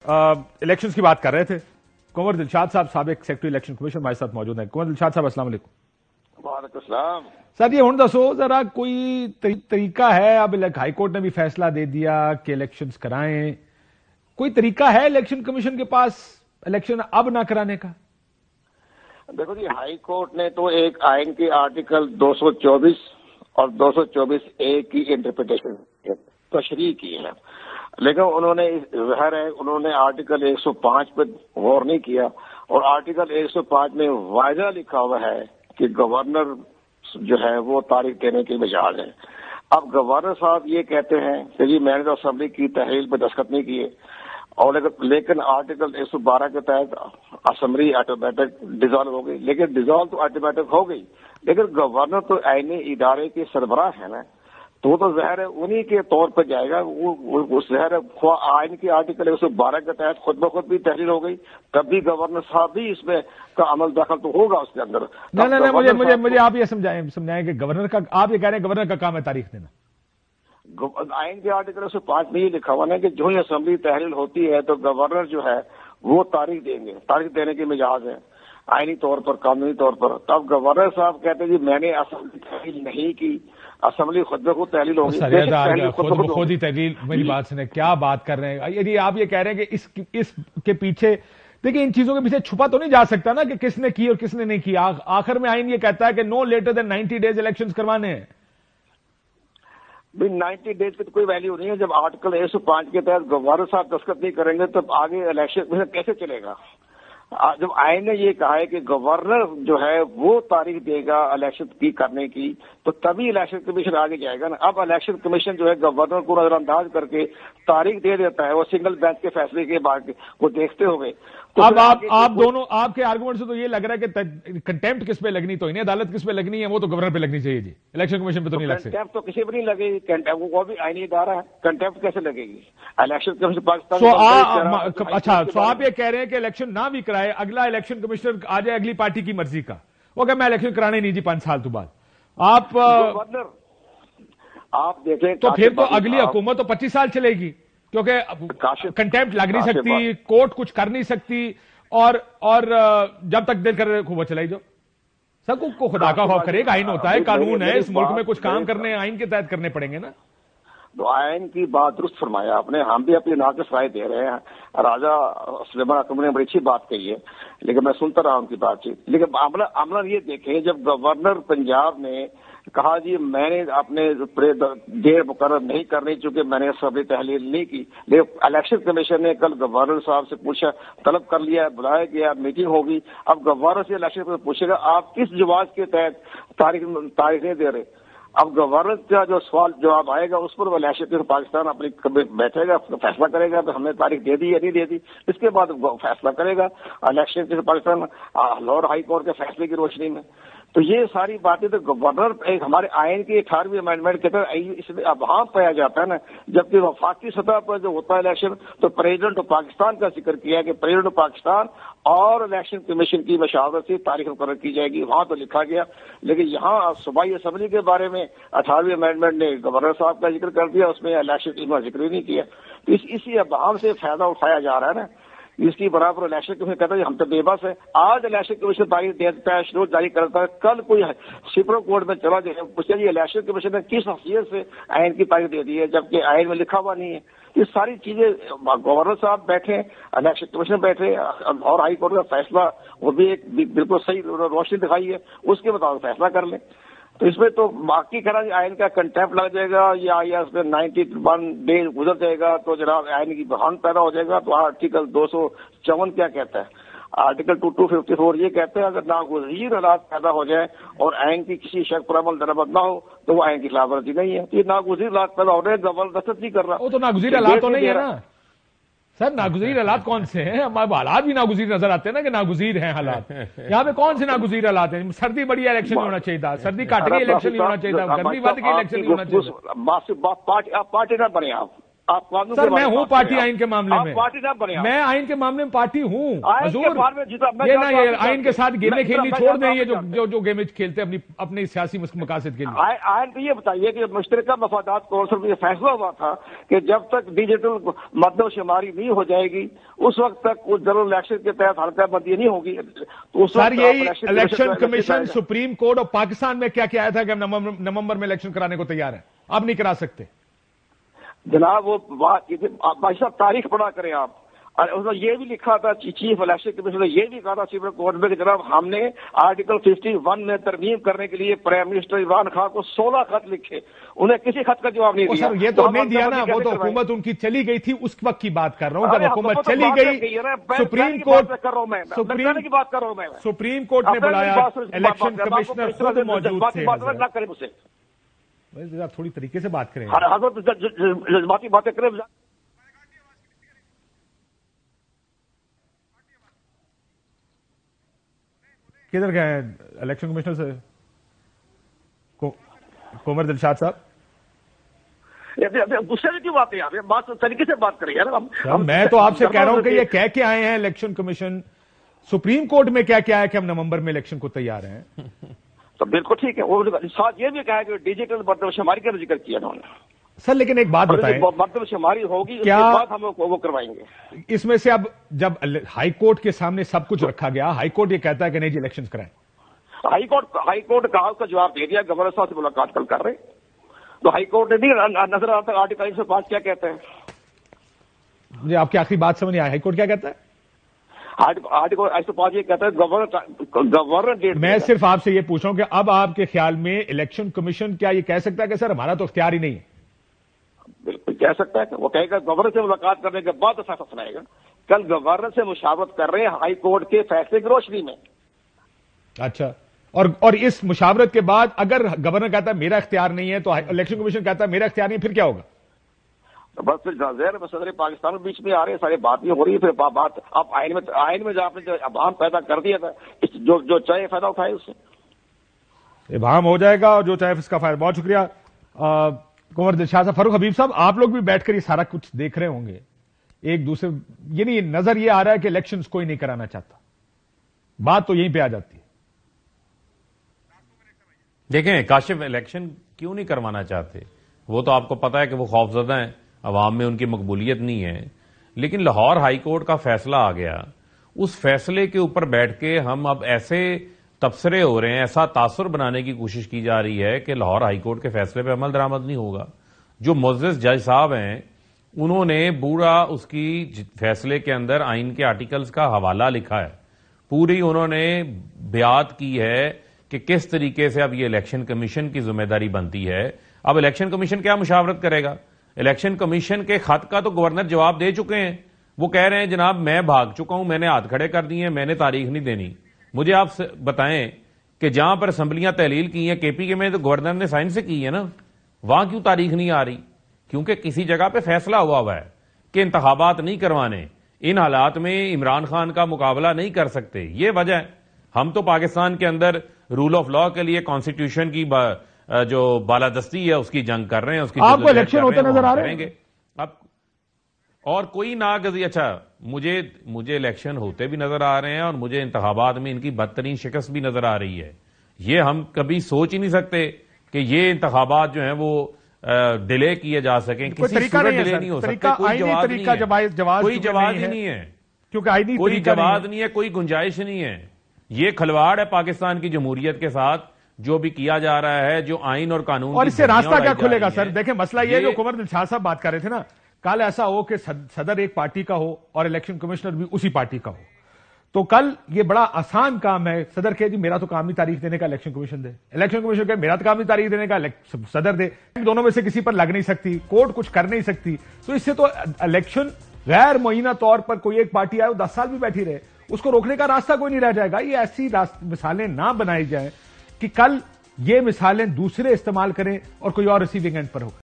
Elections کی بات کر رہے تھے. کنور دلشاد صاحب سابق سیکرٹری الیکشن کمیشن ہمارے ساتھ موجود ہیں. کنور دلشاد صاحب السلام علیکم. وعلیکم السلام. سر یہ ہوں دسو ذرا کوئی طریقہ ہے؟ اب ہائی کورٹ نے بھی فیصلہ دے دیا کہ الیکشنز کرائیں. کوئی طریقہ ہے الیکشن کمیشن کے پاس الیکشن اب نہ کرانے کا؟ دیکھو جی، ہائی کورٹ نے تو ایک آئین کے آرٹیکل 224 اور 224A کی انٹرپریٹیشن تشریح کی ہے، لیکن انہوں نے ظاہر ہے انہوں نے آرٹیکل 105 پہ غور نہیں کیا، اور آرٹیکل 105 میں واضح لکھا ہوا ہے کہ گورنر جو ہے وہ تاریخ دینے کے مجاز ہے. اب گورنر صاحب یہ کہتے ہیں کہ جی میں نے تو اسمبلی کی تحلیل پہ دستخط نہیں کیے، اور لیکن آرٹیکل 112 کے تحت اسمبلی آٹومیٹک ڈیزالو ہو گئی. لیکن ڈیزالو تو آٹومیٹک ہو گئی، لیکن گورنر تو آئینی ادارے کے سربراہ ہے نا، تو ظاہر ہے انہی کے طور پر جائے گا. وہ ظاہر ہے آئین کے آرٹیکل 112 کے تحت خود بخود بھی تحریر ہو گئی، تب بھی گورنر صاحب بھی اس میں کا عمل دخل تو ہوگا اس کے اندر. مجھے آپ یہ سمجھائیں کہ گورنر کا، آپ یہ کہہ رہے ہیں گورنر کا کام ہے تاریخ دینا؟ آئین کے آرٹیکل 105 میں یہ لکھا ہوا ہے کہ جو ہی اسمبلی تحلیل ہوتی ہے تو گورنر جو ہے وہ تاریخ دیں گے، تاریخ دینے کے مجاز ہے آئینی طور پر، قانونی طور پر. تب گورنر صاحب کہتے ہیں جی میں نے اسمبلی تحلیل نہیں کی، اسمبلی خود بخود تحلیل ہوگی. خود بخود ہی تحلیل، میری بات سنیں، کیا بات کر رہے ہیں؟ یعنی آپ یہ کہہ رہے ہیں کہ اس کے پیچھے، دیکھیں ان چیزوں کے پیچھے چھپا تو نہیں جا سکتا نا کہ کس نے کی اور کس نے نہیں کی. آخر میں آئین یہ کہتا ہے کہ نو لیٹر دین 90 days الیکشنز کروانے ہیں. 90 days کی تو کوئی ویلیو نہیں ہے. جب آرٹیکل 105 کے تحت گورنر صاحب دستخط نہیں کریں گے تو آگے الیکشن کیسے چلے گا؟ جب آئین نے یہ کہا ہے کہ گورنر جو ہے وہ تاریخ دے گا الیکشن کی کرنے کی، تو تبھی الیکشن کمیشن آگے جائے گا نا. اب الیکشن کمیشن جو ہے گورنر کو نظر انداز کر کے تاریخ دے دیتا ہے، وہ سنگل بینچ کے فیصلے کے بعد وہ دیکھتے ہوئے. اب آپ دونوں، آپ کے آرگومنٹ سے تو یہ لگ رہا ہے کہ کنٹیمپٹ کس پہ لگنی، تو انہیں عدالت کس پہ لگنی ہے؟ وہ تو گورنر پہ لگنی چاہیے جی، الیکشن کمیشن پہ تو نہیں لگ سکتی. کنٹیمپٹ تو کسی پہ نہیں لگے گی، وہ بھی آئینی ادارہ ہے، کنٹیمپٹ کیسے لگے گی؟ Election commission Pakistan. اچھا، تو آپ یہ کہہ رہے ہیں کہ الیکشن نہ بھی کرائے، اگلا الیکشن کمشنر آ جائے اگلی پارٹی کی مرضی کا، وہ کہ میں الیکشن کرانے نہیں جی 5 سال تو بعد آپ دیکھیں تو پھر تو اگلی حکومت تو 25 سال چلے گی، کیونکہ کنٹیمپٹ لگ نہیں سکتی، کورٹ کچھ کر نہیں سکتی، اور جب تک دل کر خوب چلائی جو. سب کو خدا کا خوف کرے گا، آئین ہوتا ہے، قانون ہے، اس ملک میں کچھ کام کرنے آئین کے تحت کرنے پڑیں گے نا. تو آئین کی بات درست فرمایا آپ نے، ہم بھی اپنی ناقص رائے دے رہے ہیں. راجہ سلیمان حکم نے بڑی اچھی بات کہی ہے، لیکن میں سنتا رہا ان کی بات چیت. لیکن عملاً یہ دیکھیں، جب گورنر پنجاب نے کہا جی میں نے اپنے دیر مقرر نہیں کرنی چونکہ میں نے اسمبلی تحلیل نہیں کی، لیکن الیکشن کمیشن نے کل گورنر صاحب سے پوچھا، طلب کر لیا، بلایا گیا، میٹنگ ہوگی. اب گورنر سے الیکشن کمیشن پوچھے گا آپ کس جواز کے تحت تاریخ نہیں دے رہے. اب گورنر کا جو سوال جواب آئے گا اس پر وہ الیکشن پاکستان اپنی بیٹھے گا، فیصلہ کرے گا تو ہم نے تاریخ دے دی یا نہیں دے دی. اس کے بعد فیصلہ کرے گا election Pakistan Lahore high court کے فیصلے کی روشنی میں. تو یہ ساری باتیں تو گورنر ایک ہمارے آئین کی 18ویں امینڈمنٹ کے تحت اس میں ابہام پایا جاتا ہے نا. جبکہ وفاقی سطح پر جو ہوتا ہے الیکشن تو پریزیڈنٹ آف پاکستان کا ذکر کیا کہ پریزیڈنٹ آف پاکستان اور الیکشن کمیشن کی مشاورت سے تاریخ مقرر کی جائے گی، وہاں تو لکھا گیا. لیکن یہاں صوبائی اسمبلی کے بارے میں 18ویں امینڈمنٹ نے گورنر صاحب کا ذکر کر دیا، اس میں الیکشن کا ذکر ہی نہیں کیا. اسی ابہام سے فائدہ اٹھایا جا رہا ہے نا. اس کی برابر الیکشن کمیشن کہتا ہے ہم تو بے بس ہے. آج الیکشن کمیشن تاریخ دیتا ہے، شروع جاری کرتا ہے، کل کوئی سپریم کورٹ میں چلا جائے پوچھے جی الیکشن کمیشن نے کس حیثیت سے آئین کی تاریخ دے دی ہے جبکہ آئین میں لکھا ہوا نہیں ہے. یہ ساری چیزیں گورنر صاحب بیٹھے، الیکشن کمیشن بیٹھے، اور ہائی کورٹ کا فیصلہ وہ بھی ایک بالکل صحیح روشنی دکھائی ہے، اس کے مطابق فیصلہ کر لیں. تو اس میں تو باقی کہنا آئین کا کنٹیمپٹ لگ جائے گا یا اس میں 91 days گزر جائے گا تو جناب آئین کی بحران پیدا ہو جائے گا. تو آرٹیکل 254 کیا کہتا ہے؟ آرٹیکل 254 یہ کہتے ہیں اگر ناگزیر حالات پیدا ہو جائے اور آئین کی کسی شک پر عمل درآمد نہ ہو تو وہ آئین کی خلاف ورزی نہیں ہے. یہ ناگزیر حالات پیدا ہو رہے ہیں، زبردست نہیں کر رہا. وہ تو ناگزیر حالات تو نہیں ہے نا سر. ناگزیر حالات کون سے ہیں؟ ہمارے حالات بھی ناگزیر نظر آتے ہیں نا کہ ناگزیر ہیں حالات. یہاں پہ کون سے ناگزیر حالات ہیں؟ سردی بڑی الیکشن نہیں ہونا چاہیے تھا، سردی کٹ گئی الیکشن نہیں ہونا چاہیے تھا، گرمی بڑھ گئی الیکشن نہیں ہونا چاہیے تھا. آپ پارٹی نہ بنے آپ آپ قانون سر میں ہوں پارٹی آئین کے معاملے میں، پارٹی نہ بنے، میں آئین کے معاملے میں پارٹی ہوں حضور، یہ نا یہ آئین کے ساتھ گیمیں کھیلنی چھوڑ دیں، یہ جو گیمیں کھیلتے ہیں اپنے سیاسی مقاصد کے لیے۔ آئین کو یہ بتائیے کہ مشترکہ مفادات کونسل میں یہ فیصلہ ہوا تھا کہ جب تک ڈیجیٹل مردم شماری نہیں ہو جائے گی اس وقت تک جنرل الیکشن کے تحت حلقہ بندی نہیں ہوگی۔ سر یہی الیکشن کمیشن سپریم کورٹ اور پاکستان میں کیا آیا تھا کہ ہم نومبر میں الیکشن کرانے کو تیار ہیں، اب نہیں کرا سکتے جناب۔ وہ بھائی صاحب تاریخ پڑھا کریں آپ، اور اس نے یہ بھی لکھا تھا چیف الیکشن کمیشن نے یہ بھی کہا تھا سپریم کورٹ میں کہ جناب ہم نے آرٹیکل 51 میں ترمیم کرنے کے لیے پرائم منسٹر عمران خان کو 16 خط لکھے، انہیں کسی خط کا جواب نہیں دیا۔ سر یہ تو نہیں دیا نا، وہ تو حکومت ان کی چلی گئی تھی اس وقت کی بات کر رہا ہوں، جب حکومت چلی گئی سپریم کورٹ نے بلایا، الیکشن کمشنر خود موجود تھے۔ نہ کریں مجھ سے، تھوڑی طریقے سے بات کریں، جذباتی باتیں کریں۔ کدھر گئے ہیں الیکشن کمشنر سے قمر دلشاد صاحب؟ غصے میں کیوں بات ہے آپ، بات طریقے سے بات کریں یار۔ میں تو آپ سے کہہ رہا ہوں کہ یہ کہہ کے آئے ہیں الیکشن کمیشن سپریم کورٹ میں کیا ہے کہ ہم نومبر میں الیکشن کو تیار ہیں، تو بالکل ٹھیک ہے۔ وہ ساتھ یہ بھی کہا کہ ڈیجیٹل مردم شماری کا ذکر کیا انہوں نے۔ سر لیکن ایک بات بتائیں، مردم شماری ہوگی اس کے بعد ہم وہ کروائیں گے۔ اس میں سے اب جب ہائی کورٹ کے سامنے سب کچھ رکھا گیا، ہائی کورٹ یہ کہتا ہے کہ نہیں جی الیکشن کرائیں، ہائی کورٹ کا اس کا جواب دے دیا، گورنر صاحب سے ملاقات کل کر رہے، تو ہائی کورٹ نے نہیں نظر آتا آرٹیکل 105 کیا کہتے ہیں۔ مجھے آپ کی آخری بات سمجھ نہیں آئی، ہائی کورٹ کیا کہتا ہے؟ آرٹیکل 105 یہ کہتا ہے گورنر ڈیٹ۔ میں صرف آپ سے یہ پوچھ رہا ہوں کہ اب آپ کے خیال میں الیکشن کمیشن کیا یہ کہہ سکتا ہے کہ سر ہمارا تو اختیار ہی نہیں ہے؟ بالکل کہہ سکتا ہے کہ وہ کہے گا گورنر سے ملاقات کرنے کے بعد فیصلہ سنائے گا۔ کل گورنر سے مشاورت کر رہے ہیں ہائی کورٹ کے فیصلے کی روشنی میں۔ اچھا، اور اس مشاورت کے بعد اگر گورنر کہتا ہے میرا اختیار نہیں ہے تو الیکشن کمیشن کہتا ہے میرا اختیار نہیں ہے، پھر کیا ہوگا؟ بس پھر صدر پاکستان بیچ میں آ رہے ہیں، ساری باتیں ہو رہی ہے، پھر بات آپ آئین میں جو آپ نے جو ابہام پیدا کر دیا تھا، جو چاہے فائدہ اٹھائے اس سے ابہام ہو جائے گا، اور جو چاہے اس کا فائدہ۔ بہت شکریہ قمر دلشاد صاحب۔ فاروق حبیب صاحب، آپ لوگ بھی بیٹھ کر یہ سارا کچھ دیکھ رہے ہوں گے، ایک دوسرے یعنی نظر یہ آ رہا ہے کہ الیکشنز کوئی نہیں کرانا چاہتا، بات تو یہیں پہ آ جاتی ہے۔ دیکھیں کاشف الیکشن کیوں نہیں کروانا چاہتے، وہ تو آپ کو پتا ہے کہ وہ خوفزدہ ہیں، عوام میں ان کی مقبولیت نہیں ہے، لیکن لاہور ہائی کورٹ کا فیصلہ آ گیا، اس فیصلے کے اوپر بیٹھ کے ہم اب ایسے تبصرے ہو رہے ہیں، ایسا تاثر بنانے کی کوشش کی جا رہی ہے کہ لاہور ہائی کورٹ کے فیصلے پہ عمل درآمد نہیں ہوگا۔ جو معزز جج صاحب ہیں انہوں نے پورا اس کی فیصلے کے اندر آئین کے آرٹیکلز کا حوالہ لکھا ہے، پوری انہوں نے بیعت کی ہے کہ کس طریقے سے اب یہ الیکشن کمیشن کی ذمہ داری بنتی ہے۔ اب الیکشن کمیشن کیا مشاورت کرے گا؟ الیکشن کمیشن کے خط کا تو گورنر جواب دے چکے ہیں، وہ کہہ رہے ہیں جناب میں بھاگ چکا ہوں، میں نے ہاتھ کھڑے کر دیے ہیں، میں نے تاریخ نہیں دینی۔ مجھے آپ بتائیں کہ جہاں پر اسمبلیاں تحلیل کی ہیں KP کے میں تو گورنر نے سائن سے کی ہے نا، وہاں کیوں تاریخ نہیں آ رہی؟ کیونکہ کسی جگہ پہ فیصلہ ہوا ہے کہ انتخابات نہیں کروانے، ان حالات میں عمران خان کا مقابلہ نہیں کر سکتے، یہ وجہ ہے۔ ہم تو پاکستان کے اندر رول آف لا کے لیے کانسٹیٹیوشن کی جو بالادستی ہے اس کی جنگ کر رہے ہیں، اس کی آپ کو الیکشن ہوتے نظر آ رہے ہیں؟ اب اور کوئی ناگزیر، اچھا مجھے الیکشن ہوتے بھی نظر آ رہے ہیں اور مجھے انتخابات میں ان کی بدترین شکست بھی نظر آ رہی ہے۔ یہ ہم کبھی سوچ ہی نہیں سکتے کہ یہ انتخابات جو ہیں وہ ڈیلے کیے جا سکیں، کسی صورت ڈیلے نہیں ہو سکتے، کوئی جواز نہیں ہے، کوئی جواز نہیں ہے، کوئی گنجائش نہیں ہے۔ یہ کھلواڑ ہے پاکستان کی جمہوریت کے ساتھ جو بھی کیا جا رہا ہے، جو آئین اور قانون، اور اس سے راستہ کیا کھلے گا سر؟ دیکھیں مسئلہ یہ جو قمر دلشاد صاحب بات کر رہے تھے نا، کل ایسا ہو کہ صدر ایک پارٹی کا ہو اور الیکشن کمشنر بھی اسی پارٹی کا ہو، تو کل یہ بڑا آسان کام ہے، صدر کہے جی میرا تو کام نہیں تاریخ دینے کا، الیکشن کمیشن دے، الیکشن کمیشن کہے میرا تو کام نہیں تاریخ دینے کا، صدر دے، دونوں میں سے کسی پر لگ نہیں سکتی، کورٹ کچھ کر نہیں سکتی، تو اس سے تو الیکشن غیر معینہ طور پر کوئی ایک پارٹی آئے وہ 10 سال بھی بیٹھی رہے، اس کو روکنے کا راستہ کوئی نہیں رہ جائے گا۔ یہ ایسی مثالیں نہ بنائی جائیں کہ کل یہ مثالیں دوسرے استعمال کریں اور کوئی اور ریسیونگ اینڈ پر ہو۔